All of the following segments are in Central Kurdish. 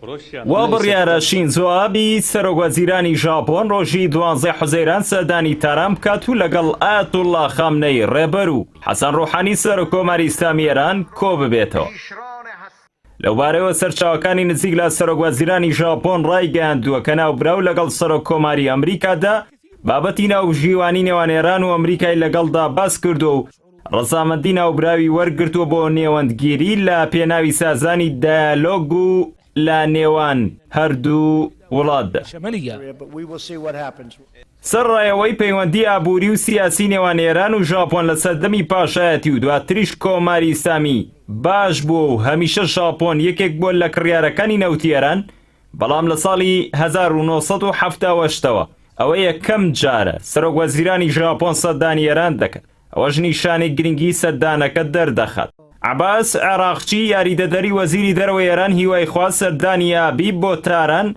وا بڕیارە شینزۆ ئابی سەرۆکوەزیرانی ژاپۆن ڕۆژی 12 حوزەیران سەردانی تاران بکات و لەگەڵ ئایەتوڵڵا خامنەی ڕێبەر و حەسەن ڕۆحانی سەرۆکۆماری ئیسلامی ئێران کۆ ببێتەوە. لەوبارەیەوە سەرچاوەکانی نزیک لە سەرۆکوەزیرانی ژاپۆن ڕایگەیاندووە کە ناوبراو لەگەڵ سەرۆکۆماری ئەمریکادا بابەتی ناوژیوانی نێوان ئێران و ئەمریکای لەگەڵدا باس کردو و ڕەزامەندی ناوبراوی وەرگرتووە بۆ نێوەندگیری لە پێناوی سازانی دایالۆگ و لە نێوان هەردوو وڵاتدا. سەرڕایەوەی پەیوەندی ئابووری و سیاسی نێوان ئێران و ژاپۆن لە سەردەمی پاشایەتی و دواتریش کۆماری ئیسلامی باش بووە و هەمیشە ژاپۆن یەکێک بۆ لە کڕیارەکانی نەوتی ئێران، بەڵام لە ساڵی 1970ەوە ئەوە یەکەم جارە سەرۆکوەزیرانی ژاپۆن سەردانی ئێران دەکات. ئەوەش نیشانێک گرنگی سەردانەکە دەردەخات. عەباس عێراقچی یاریدەدەری وەزیری دەرەوەی ئێران هیوای خواست سەردانی ئابی بۆ تاران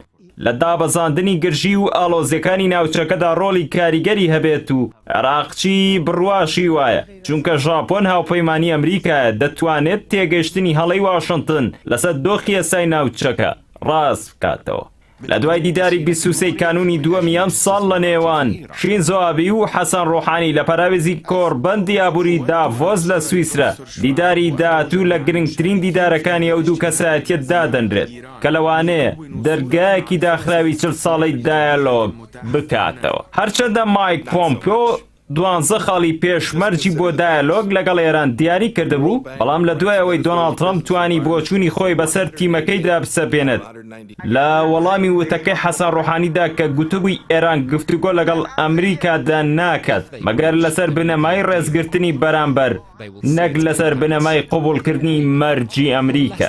لە دابەزاندنی گرژی و ئاڵۆزیەکانی ناوچەکەدا ڕۆڵی کاریگەری هەبێت و عێراقچی بڕواشی وایە چونکە ژاپۆن هاوپەیمانی ئەمریکایە دەتوانێت تێگەشتنی هەڵەی واشنگتن لەسەر دۆخی یاسای ناوچەکە ڕاست بکاتەوە. لە دوای دیداری 23 کانونی دووەمی ئەم ساڵ لە نێوان شینزۆ ئابی و حەسەن ڕۆحانی لە پەراوێزی کۆڕبەندی ئابووری دافۆز لە سویسرا، دیداری داهاتوو لە گرنگترین دیدارەکانی ئەو دوو کەسایەتیەت دادەنرێت کە لەوانەیە دەرگایەکی داخراوی 40 ساڵەی دایالۆگ بکاتەوە. هەرچەندە مایک پۆمپیۆ 12 خاڵی پێشمەرجی بۆ دایالۆگ لەگەڵ ئێران دیاری کردبوو، بەڵام لە دوای ئەوەی دۆناڵد ترەمپ توانی بۆچوونی خۆی بەسەر تیمەکەیدا بسەپێنێت لە وەڵامی وتەکەی حەسەن ڕۆحانیدا کە گوتبووی ئێران گفتوگۆ لەگەڵ ئەمریکادا ناکات مەگەر لەسەر بنەمای ڕێزگرتنی بەرامبەر نەک لەسەر بنەمای قبوڵکردنی مەرجی ئەمریکا.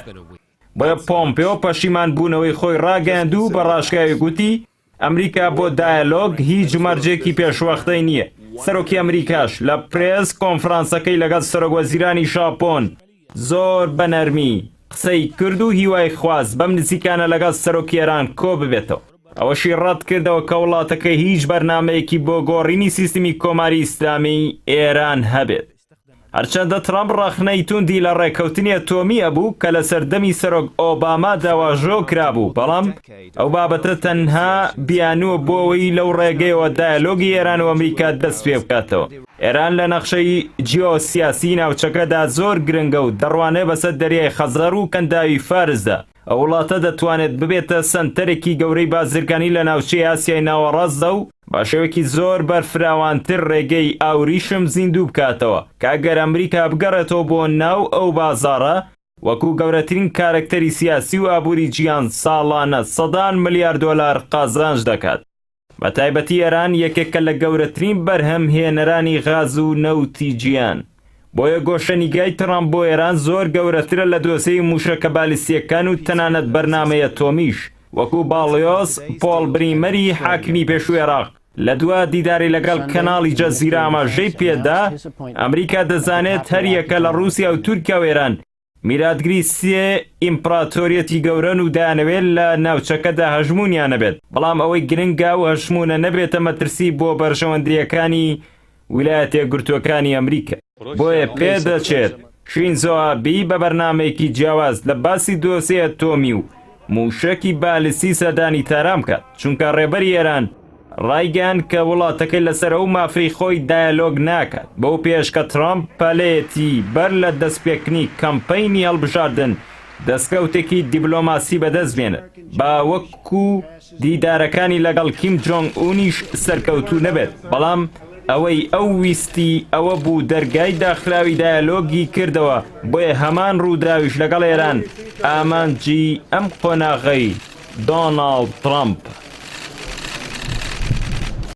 بۆیە پۆمپیۆ پەشیمان بوونەوەی خۆی ڕاگەیاند و بە ڕاشکاوی گوتی ئەمریکا بۆ دایالۆگ هیچ مەرجێکی پێشوەختەی نییە. سەرۆکی ئەمریکاش لە پرێس کۆنفرانسەکەی لەگەڵ سەرۆکوەزیرانی ژاپۆن زۆر بەنەرمی قسەی کرد و هیوای خواست بەم نزیکانە لەگەڵ سەرۆکی ئێران کۆ ببێتەوە. ئەوەشی ڕەت کردەوە کە وڵاتەکەی هیچ بەرنامەیەکی بۆ گۆڕینی سیستمی کۆماری ئیسلامی ئێران هەبێت. هەرچەندە ترامپ ڕاخنەی توندی لە ڕێکەوتنی ئەتۆمی ئەبوو کە لە سەردەمی سەرۆک ئۆباما داواژۆ کرابوو، بەڵام ئەو بابەتە تەنها بیانووە بۆەوەی لەو ڕێگەیەوە دایالۆگی ئێران و ئەمریکا دەست پێ بکاتەوە. ئێران لە نەخشەی جیۆسیاسی ناوچەکەدا زۆر گرنگە و دەڕوانێت بەسەر دەریای خەزەر و کەنداوی فارسدا. ئەو وڵاتە دەتوانێت ببێتە سەنتەرێکی گەورەی بازرگانی لە ناوچەی ئاسیای ناوەڕاستدا و باشەوەکی زۆر بەرفراوانتر ڕێگەی ئاوریشم زیندوو بکاتەوە کە ئەگەر ئەمریکا بگەڕێتەوە بۆ ناو ئەو بازاڕە وەکو گەورەترین کارکتەری سیاسی و ئابووری جیهان ساڵانە سەدان ملیار دۆلار قازانج دەکات. بە تایبەتی ئێران یەکێکە لە گەورەترین بەرهەمهێنەرانی غاز و نەوتی جیهان. بۆیە گۆشەنیگای ترامپ بۆ ئێران زۆر گەورەترە لە دۆسەی موشەکە بالیستیەکان و تەنانەت بەرنامەیە تۆمیش، وەکو باڵیۆس پۆڵ بریمەری حاکمی پێشووی عێراق لە دوا دیداری لەگەڵ کەناڵی جەزیرە ئاماژەی پێدا ئەمریکا دەزانێت هەر یەکە لە رووسیا و تورکیا و ئێران میراتگری سێ ئیمپراتۆریەتی گەورەن و دانەوێت لە ناوچەکەدا هەژمونیانە بێت، بەڵام ئەوەی گرنگە و هەژمونە نەبێتە مەترسی بۆ بەرژەوەندریەکانی ویلایەتە یەکگرتووەکانی ئەمریکا. بۆیە پێدەچێت شینزۆ ئابی بە بەرنامەیەکی جیاواز لە باسی دۆسەی ئەتۆمی و موشەکی بالستی سەردانی تاران بکات، چونکە ڕێبەری ئێران ڕایگەیاند کە وڵاتەکەی لەسەر ئەو مافەی خۆی دایالۆگ ناکات. بەو پێش کە ترامپ پەلەیەتی بەر لە دەستپێکردنی کەمپەینی هەڵبژاردن دەستکەوتێکی دیبلۆماسی بەدەست بێنێت با وەکو دیدارەکانی لەگەڵ کیم جۆنگ ئونیش سەرکەوتوو نەبێت، بەڵام ئەوەی ئەو ویستی ئەوە بوو دەرگای داخراوی دایالۆگی کردەوە. بۆیە هەمان ڕووداویش لەگەڵ ئێران ئامانجی ئەم قۆناغەی دۆناڵد ترامپ.